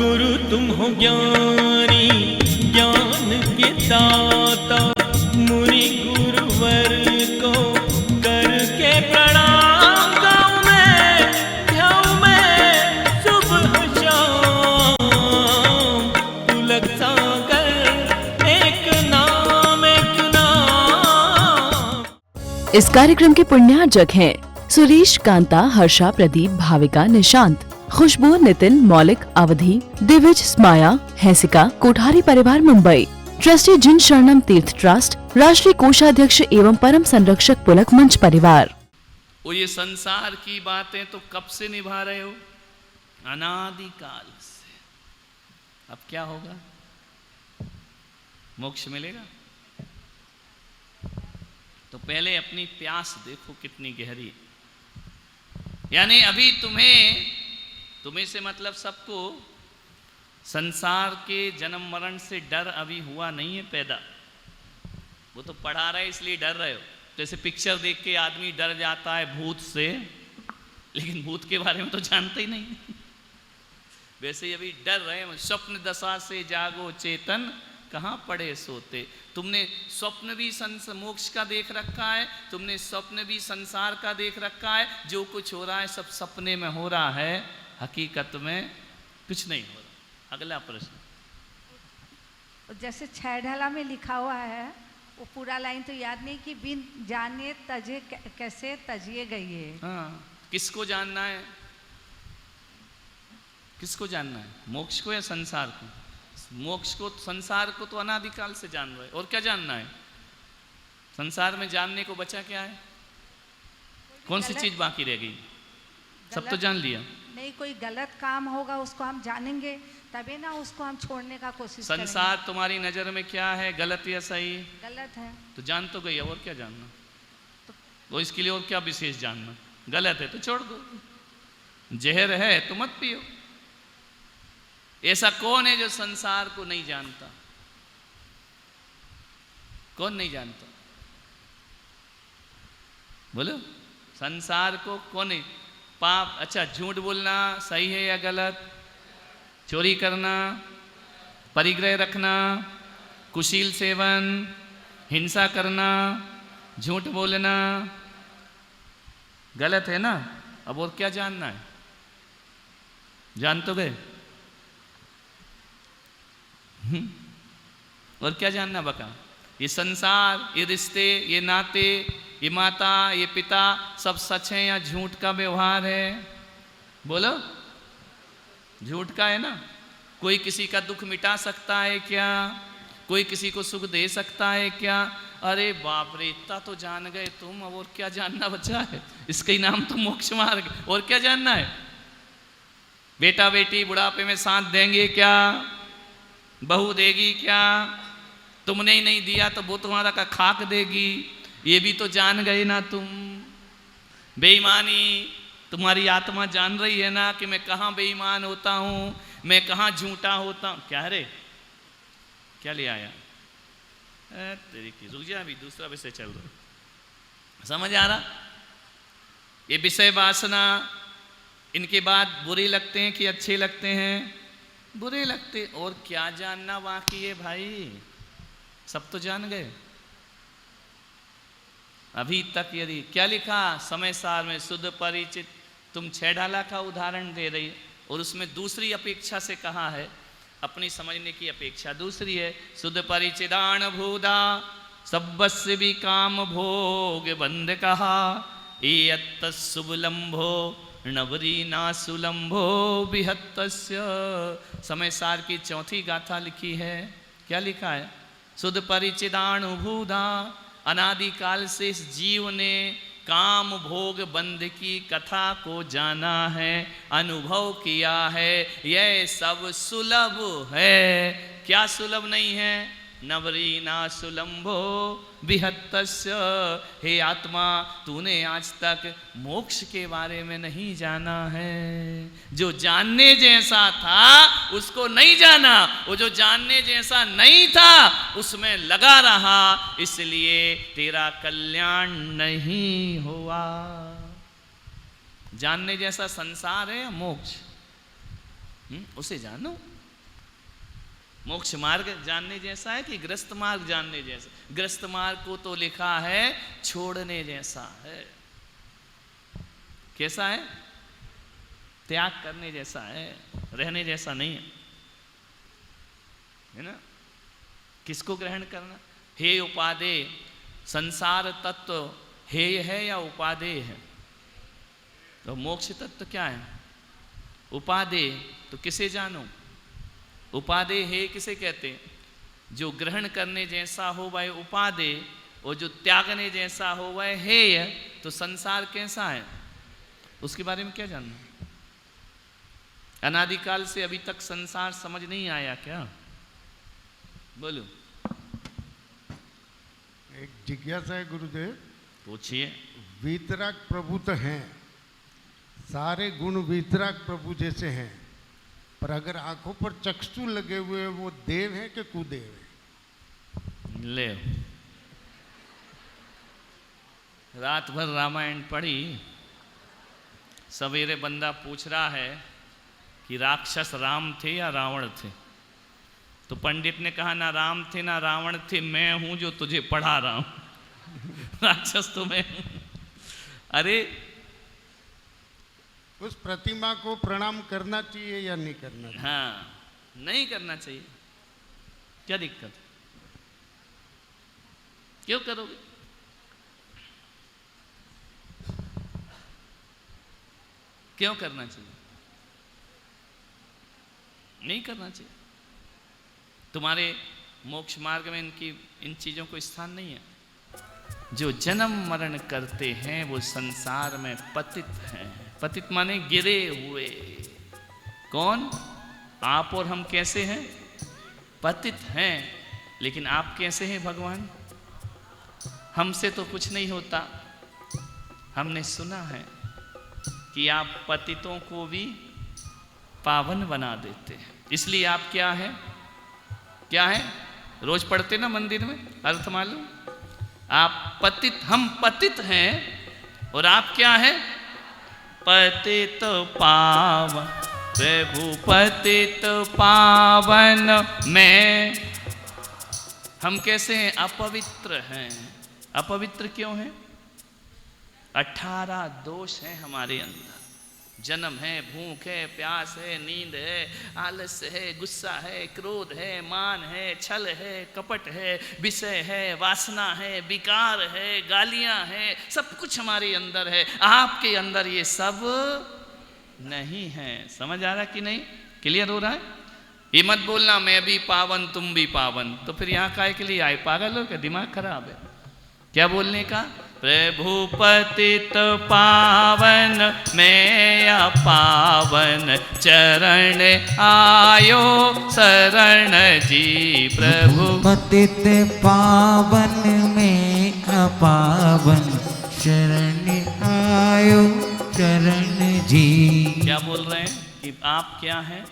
गुरु तुम हो ज्ञानी ज्ञान के दाता, मुनि गुरुवर को करके प्रणाम गाऊं मैं सुबह शाम। पुलक सागर एक नाम इस कार्यक्रम के पुण्यार्जक हैं सुरेश, कांता, हर्षा, प्रदीप, भाविका, निशांत, खुशबू, नितिन, मौलिक, अवधि, दिविज, स्माया, हैसिका, कोठारी परिवार मुंबई, ट्रस्टी जिन शरणम तीर्थ ट्रस्ट, राष्ट्रीय कोषाध्यक्ष एवं परम संरक्षक पुलक मंच परिवार। वो ये संसार की बातें तो कब से निभा रहे हो? अनादिकाल से। अब क्या होगा? मोक्ष मिलेगा? तो पहले अपनी प्यास देखो कितनी गहरी है। यानी अभी तुम्हें से मतलब सबको संसार के जन्म मरण से डर अभी हुआ नहीं है पैदा। वो तो पढ़ा रहे इसलिए डर रहे हो। जैसे पिक्चर देख के आदमी डर जाता है भूत से, लेकिन भूत के बारे में तो जानते ही नहीं। वैसे ही अभी डर रहे हैं। स्वप्न दशा से जागो चेतन, कहाँ पड़े सोते। तुमने स्वप्न भी मोक्ष का देख रखा है, तुमने स्वप्न भी संसार का देख रखा है। जो कुछ हो रहा है सब सपने में हो रहा है, हकीकत में कुछ नहीं हो रहा। अगला प्रश्न। जैसे छह ढाला में लिखा हुआ है, वो पूरा लाइन तो याद नहीं कि बिन जाने तजे कैसे तजिए गई है। हाँ, किसको जानना है? किसको जानना है? मोक्ष को या संसार को? मोक्ष को, संसार को तो अनादिकाल से जान रहे। और क्या जानना है? संसार में जानने को बचा क्या है? कौन सी चीज बाकी रह गई? सब तो जान लिया। नहीं, कोई गलत काम होगा उसको हम जानेंगे, तभी ना उसको हम छोड़ने का कोशिश करेंगे। संसार तुम्हारी नजर में क्या है, गलत या सही? गलत है। तो जान तो गई, और क्या जानना? तो इसके लिए और क्या विशेष जानना? गलत है तो छोड़ दो, जहर है तो मत पियो। ऐसा कौन है जो संसार को नहीं जानता? कौन नहीं जानता? बोलो, संसार को कौन नहीं? पाप, अच्छा, झूठ बोलना सही है या गलत? चोरी करना, परिग्रह रखना, कुशील सेवन, हिंसा करना, झूठ बोलना गलत है ना? अब और क्या जानना है? जान तो गए। और क्या जानना बका? ये संसार, ये रिश्ते, ये नाते, ये माता, ये पिता, सब सच है या झूठ का व्यवहार है? बोलो, झूठ का है ना? कोई किसी का दुख मिटा सकता है क्या? कोई किसी को सुख दे सकता है क्या? अरे बाप रे, इतना तो जान गए तुम। अब और क्या जानना बचा है? इसका ही नाम तो मोक्ष मार्ग। और क्या जानना है? बेटा बेटी बुढ़ापे में साथ देंगे क्या? बहू देगी क्या? तुमने ही नहीं दिया तो वो तुम्हारा का खाक देगी। ये भी तो जान गए ना तुम। बेईमानी, तुम्हारी आत्मा जान रही है ना कि मैं कहाँ बेईमान होता हूँ, मैं कहाँ झूठा होता हूँ। क्या रे, क्या ले आया? तेरी की, रुक जा, अभी दूसरा विषय चल रहा है। समझ आ रहा? ये विषय वासना, इनके बाद बुरे लगते हैं कि अच्छे लगते हैं? बुरे लगते। और क्या जानना बाकी है भाई? सब तो जान गए। अभी तक यदि क्या लिखा समय सार में, शुद्ध परिचित। तुम छह ढाला का उदाहरण दे रही और उसमें दूसरी अपेक्षा से कहा है, अपनी समझने की अपेक्षा दूसरी है। शुद्ध परिचिदान भूदा सब्बस्य भी काम भोग बंद कहा, ये शुभलंभो नवरी नासुलंभो बिहत्तस्य। समय सार की चौथी गाथा लिखी है। क्या लिखा है? शुद्ध परिचिदानुभूदा, अनादिकाल से इस जीव ने काम भोग बंध की कथा को जाना है, अनुभव किया है। यह सब सुलभ है। क्या सुलभ नहीं है? नवरी ना सुलंभो बिहत्तस्य। हे आत्मा, तूने आज तक मोक्ष के बारे में नहीं जाना है। जो जानने जैसा था उसको नहीं जाना, वो जो जानने जैसा नहीं था उसमें लगा रहा, इसलिए तेरा कल्याण नहीं हुआ। जानने जैसा संसार है या मोक्ष? उसे जानो। मोक्ष मार्ग जानने जैसा है कि ग्रस्त मार्ग जानने जैसा? ग्रस्त मार्ग को तो लिखा है छोड़ने जैसा है। कैसा है? त्याग करने जैसा है, रहने जैसा नहीं है ना। किसको ग्रहण करना? हे उपादेय, संसार तत्व हेय है या उपादेय है? तो मोक्ष तत्व क्या है? उपादेय। तो किसे जानो? उपादेय हे किसे कहते हैं? जो ग्रहण करने जैसा हो वह उपादेय, और जो त्यागने जैसा हो वह हेय। तो संसार कैसा है उसके बारे में क्या जानना? अनादिकाल से अभी तक संसार समझ नहीं आया क्या? बोलो। एक जिज्ञासा है गुरुदेव। पूछिए। वीतराग प्रभु तो हैं, सारे गुण वीतराग प्रभु जैसे हैं, पर अगर आंखों पर चक्षु लगे हुए वो देव है कि कुदेव है? ले, रात भर रामायण पढ़ी, सवेरे बंदा पूछ रहा है कि राक्षस राम थे या रावण थे? तो पंडित ने कहा ना राम थे ना रावण थे, मैं हूं जो तुझे पढ़ा रहा हूं। राक्षस तो मैं हूं। अरे उस प्रतिमा को प्रणाम करना चाहिए या नहीं करना चाहिए? हाँ, नहीं करना चाहिए। क्या दिक्कत? क्यों करोगे? क्यों करना चाहिए? नहीं करना चाहिए। तुम्हारे मोक्ष मार्ग में इन चीजों को स्थान नहीं है। जो जन्म मरण करते हैं वो संसार में पतित हैं। पतित माने गिरे हुए। कौन? आप और हम कैसे हैं? पतित हैं। लेकिन आप कैसे हैं भगवान? हमसे तो कुछ नहीं होता। हमने सुना है कि आप पतितों को भी पावन बना देते हैं। इसलिए आप क्या है? क्या है? रोज पढ़ते ना मंदिर में, अर्थ मालूम? आप पतित, हम पतित हैं और आप क्या है? पतित पावन प्रभु पतित पावन में। हम कैसे हैं? अपवित्र हैं। अपवित्र क्यों हैं? 18 दोष हैं हमारे अंदर। जन्म है, भूख है, प्यास है, नींद है, आलस्य है, गुस्सा है, क्रोध है, मान है, छल है, कपट है, विषय है, वासना है, विकार है, गालियां हैं, सब कुछ हमारे अंदर है। आपके अंदर ये सब नहीं है। समझ आ रहा कि नहीं? क्लियर हो रहा है? ये मत बोलना मैं भी पावन तुम भी पावन। तो फिर यहाँ काय के लिए आए? पागल हो क्या? दिमाग खराब है क्या बोलने का? प्रभु पतित पावन मैं अपावन चरण आयो शरण जी। प्रभु पतित पावन में अपावन शरण आयो शरण जी। क्या बोल रहे हैं कि आप क्या हैं?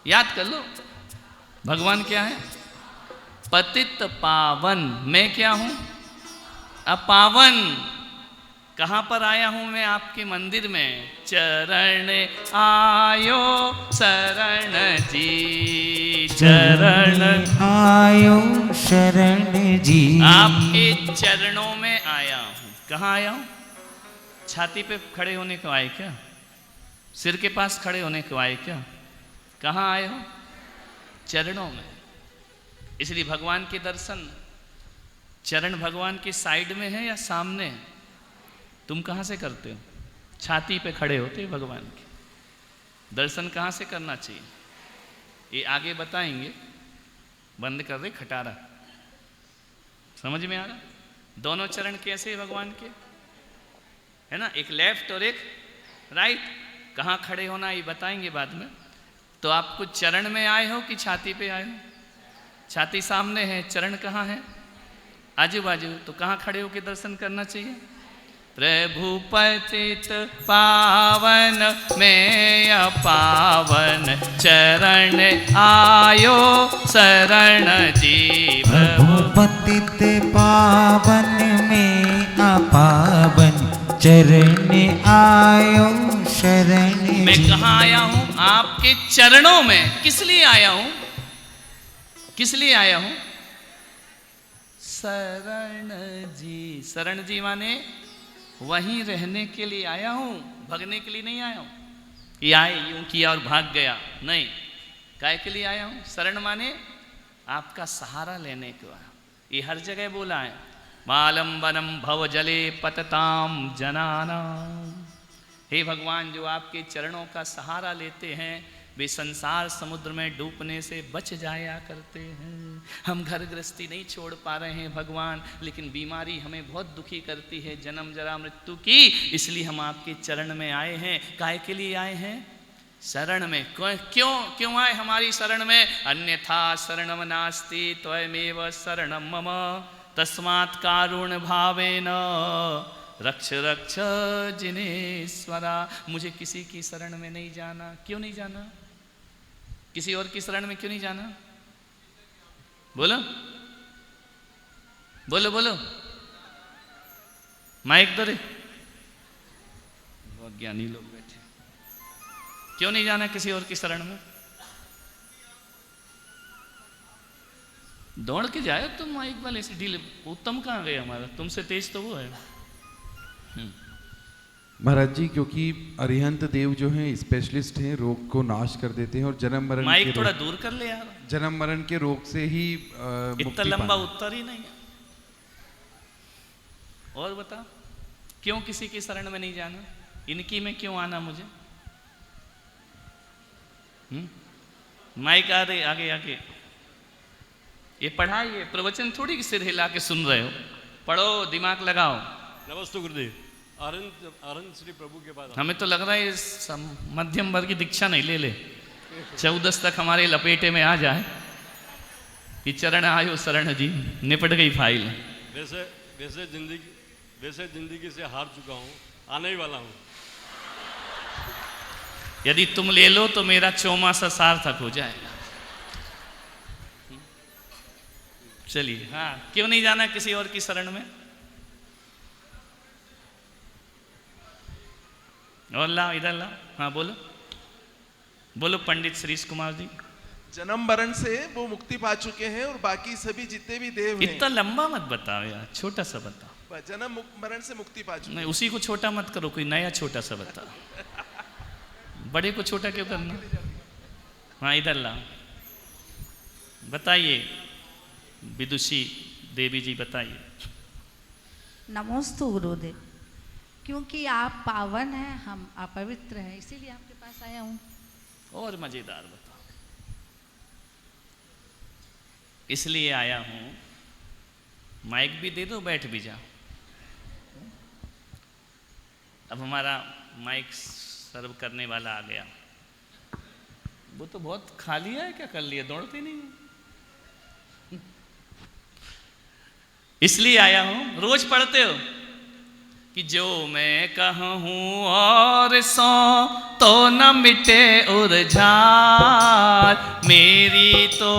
याद कर लो, भगवान क्या है? पतित पावन। मैं क्या हूं? अपावन। कहां पर आया हूं मैं? आपके मंदिर में। चरण आयो शरण जी। चरण आयो शरण जी। आपके चरणों में आया हूं। कहां आया हूं? छाती पे खड़े होने को आए क्या? सिर के पास खड़े होने को आए क्या? कहां आए हो? चरणों में। इसलिए भगवान के दर्शन, चरण भगवान की साइड में है या सामने? तुम कहां से करते हो? छाती पे खड़े होते भगवान के। दर्शन कहां से करना चाहिए ये आगे बताएंगे। बंद कर दे खटारा। समझ में आ रहा? दोनों चरण कैसे भगवान के है ना? एक लेफ्ट और एक राइट। कहां खड़े होना ये बताएंगे बाद में। तो आप कुछ चरण में आए हो कि छाती पे आए हो? छाती सामने है, चरण कहां है? आजू बाजू। तो कहां खड़े होकर दर्शन करना चाहिए? प्रभु पतित पावन मैं अपावन चरण आयो शरण जी। प्रभु पतित पावन में अपावन चरण आयो शरण मैं जी। कहाँ आया हूं? आपके चरणों में। किस लिए आया हूं? किस लिए आया हूं? शरण जी। शरण जी माने वहीं रहने के लिए आया हूं, भगने के लिए नहीं आया हूं। ये आए यूं किया और भाग गया, नहीं। काय के लिए आया हूं? शरण माने आपका सहारा लेने को। ये हर जगह बोला है, मालंबनम भव जले पतताम जनानाम। हे भगवान, जो आपके चरणों का सहारा लेते हैं वे संसार समुद्र में डूबने से बच जाया करते हैं। हम घर गृहस्थी नहीं छोड़ पा रहे हैं भगवान, लेकिन बीमारी हमें बहुत दुखी करती है, जन्म जरा मृत्यु की। इसलिए हम आपके चरण में आए हैं। काय के लिए आए हैं? शरण में। क्यों आए हमारी शरण में? अन्यथा शरणम नास्ति त्वमेव शरणम मम तस्मात् कारुण्य भावेन रक्ष रक्ष जिनेश्वरा। मुझे किसी की शरण में नहीं जाना। क्यों नहीं जाना? किसी और की शरण में क्यों नहीं जाना? बोलो बोलो बोलो, माइक दो रे। बहुत ज्ञानी लोग बैठे। क्यों नहीं जाना किसी और की शरण में? दौड़ के जाए तुम माइक वाले से ढीले। उत्तम कहाँ गए हमारा? तुमसे तेज तो वो है। महाराज जी, क्योंकि अरिहंत देव जो हैं स्पेशलिस्ट हैं, रोग को नाश कर देते हैं और जन्म मरण माइक थोड़ा दूर कर ले यार। जन्म मरण के रोग से ही इतना लंबा उत्तर ही नहीं है। और बता, क्यों किसी की शरण में नहीं जाना? इनकी में क्यों आना मुझे? माइक आ रहे आगे आगे। ये पढ़ाई है, प्रवचन थोड़ी कि सिर हिला के सुन रहे हो। पढ़ो, दिमाग लगाओ। नमस्ते गुरुदेव। आनंद श्री प्रभु के पास। हमें तो लग रहा है मध्यम वर्ग की दीक्षा नहीं ले ले, 14 तक हमारे लपेटे में आ जाए कि चरण आयो शरण जी, निपट गई फाइल। वैसे जिंदगी से हार चुका हूँ, आने ही वाला हूँ। यदि तुम ले लो तो मेरा चौमासा सार्थक हो जाएगा। चलिए, हाँ, क्यों नहीं जाना किसी और की शरण में? और लाओ, इधर लाओ। हाँ बोलो बोलो पंडित श्रीश कुमार जी। जन्म मरण से वो मुक्ति पा चुके हैं और बाकी सभी जितने भी देव हैं। इतना लंबा मत बताओ यार, छोटा सा बताओ। जन्म मरण से मुक्ति पा चुके नहीं, उसी को छोटा मत करो, कोई नया छोटा सा बताओ। बड़े को छोटा क्यों करना? हाँ इधर लाओ, बताइए विदुषी देवी जी, बताइए। नमोस्तु गुरुदेव। क्योंकि आप पावन हैं, हम अपवित्र हैं, इसीलिए आपके पास आया हूँ। और मजेदार बताओ। इसलिए आया हूँ, माइक भी दे दो, बैठ भी जाओ। अब हमारा माइक सर्व करने वाला आ गया। वो तो बहुत खा लिया है, क्या कर लिया? दौड़ते नहीं है। इसलिए आया हूं। रोज पढ़ते हो कि जो मैं कहूं और सो तो न मिटे उर्झार, मेरी तो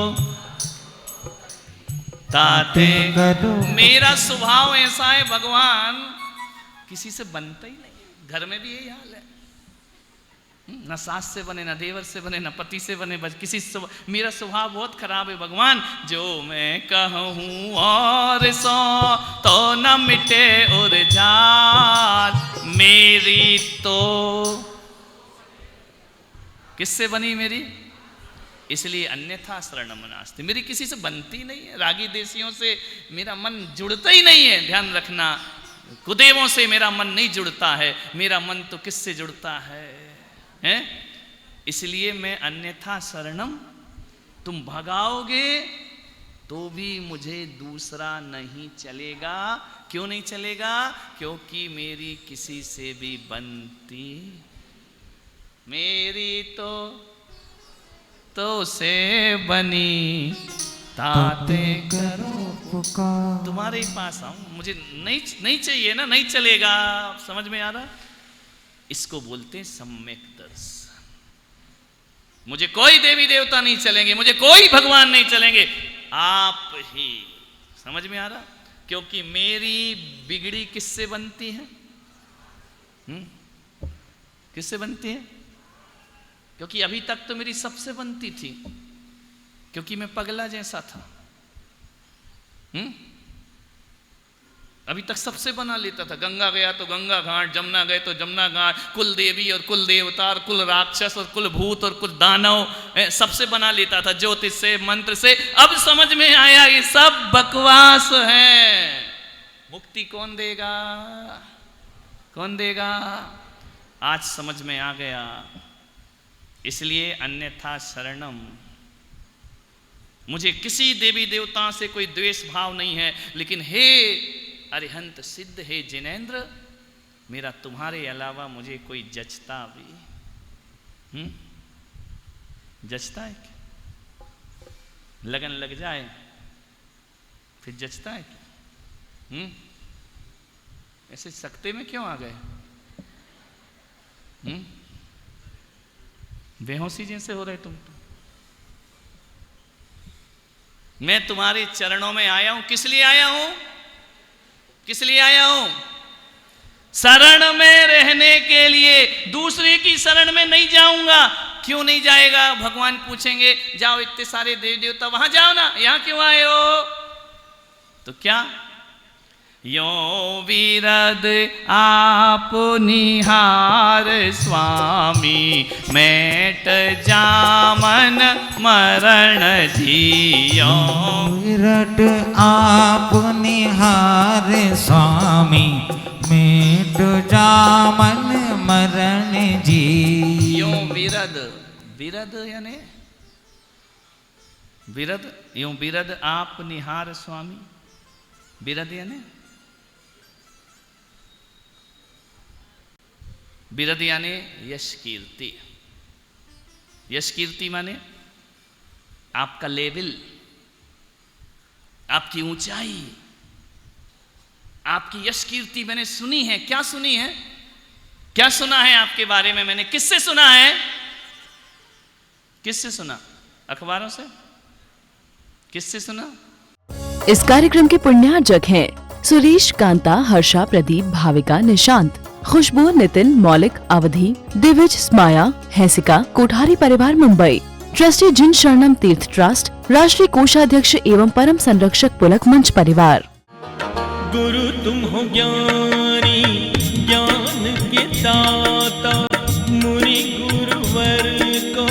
ताते करो। मेरा स्वभाव ऐसा है भगवान, किसी से बनता ही नहीं। घर में भी यही हाल है, न सास से बने, न देवर से बने, न पति से बने, बस किसी से। मेरा स्वभाव बहुत खराब है भगवान। जो मैं कहूं और सो तो न मिटे उर्झार, मेरी तो किससे बनी मेरी? इसलिए अन्यथा शरणम नास्ति, मेरी किसी से बनती नहीं है। रागी देशियों से मेरा मन जुड़ता ही नहीं है, ध्यान रखना। कुदेवों से मेरा मन नहीं जुड़ता है। मेरा मन तो किससे जुड़ता है? इसलिए मैं अन्यथा शरणम, तुम भगाओगे तो भी मुझे दूसरा नहीं चलेगा। क्यों नहीं चलेगा? क्योंकि मेरी किसी से भी बनती, मेरी तो से बनी ताते करो पुकार। तुम्हारे ही पास आऊं, मुझे नहीं चाहिए ना, नहीं चलेगा। समझ में आ रहा? इसको बोलते हैं सम्यक दर्शन। मुझे कोई देवी देवता नहीं चलेंगे, मुझे कोई भगवान नहीं चलेंगे, आप ही। समझ में आ रहा? क्योंकि मेरी बिगड़ी किससे बनती है? किससे बनती है? क्योंकि अभी तक तो मेरी सबसे बनती थी, क्योंकि मैं पगला जैसा था। अभी तक सबसे बना लेता था। गंगा गया तो गंगा घाट, जमुना गए तो जमुना घाट, कुल देवी और कुल देवता और कुल राक्षस और कुल भूत और कुल दानव, सबसे बना लेता था, ज्योतिष से, मंत्र से। अब समझ में आया ये सब बकवास है। मुक्ति कौन देगा? कौन देगा? आज समझ में आ गया। इसलिए अन्यथा शरणम, मुझे किसी देवी देवता से कोई द्वेष भाव नहीं है, लेकिन हे अरिहंत सिद्ध, हे जिनेंद्र, मेरा तुम्हारे अलावा मुझे कोई जचता भी जचता है क्या? लगन लग जाए फिर जचता है क्या? ऐसे सकते में क्यों आ गए? बेहोशी जैसे हो रहे तुम तो। मैं तुम्हारे चरणों में आया हूं। किस लिए आया हूं? किस लिए आया हूं? शरण में रहने के लिए। दूसरे की शरण में नहीं जाऊंगा। क्यों नहीं जाएगा? भगवान पूछेंगे, जाओ इतने सारे देव देवता वहां जाओ ना, यहां क्यों आए हो? तो क्या? यो विरद आप निहार स्वामी, मेट जामन मरण जियो। विरट आप निहार स्वामी, मेट जामन मरण जी। यो विरद, विरद यानी विरद, यो विरद आप निहार स्वामी। विरद यानी विरद यानी यश कीर्ति। यश कीर्ति माने आपका लेवल, आपकी ऊंचाई, आपकी यश कीर्ति मैंने सुनी है। क्या सुनी है? क्या सुना है आपके बारे में मैंने? किससे सुना है? किससे सुना? अखबारों से? किससे सुना? इस कार्यक्रम के पुण्यार्चक हैं सुरेश, कांता, हर्षा, प्रदीप, भाविका, निशांत, खुशबू, नितिन, मौलिक, अवधि, दिविज, स्माया, हैसिका, कोठारी परिवार मुंबई, ट्रस्टी जिन शरणम तीर्थ ट्रस्ट, राष्ट्रीय कोषाध्यक्ष एवं परम संरक्षक पुलक मंच परिवार। गुरु तुम हो ज्ञानी, ज्ञान के दाता, मुनि गुरुवर को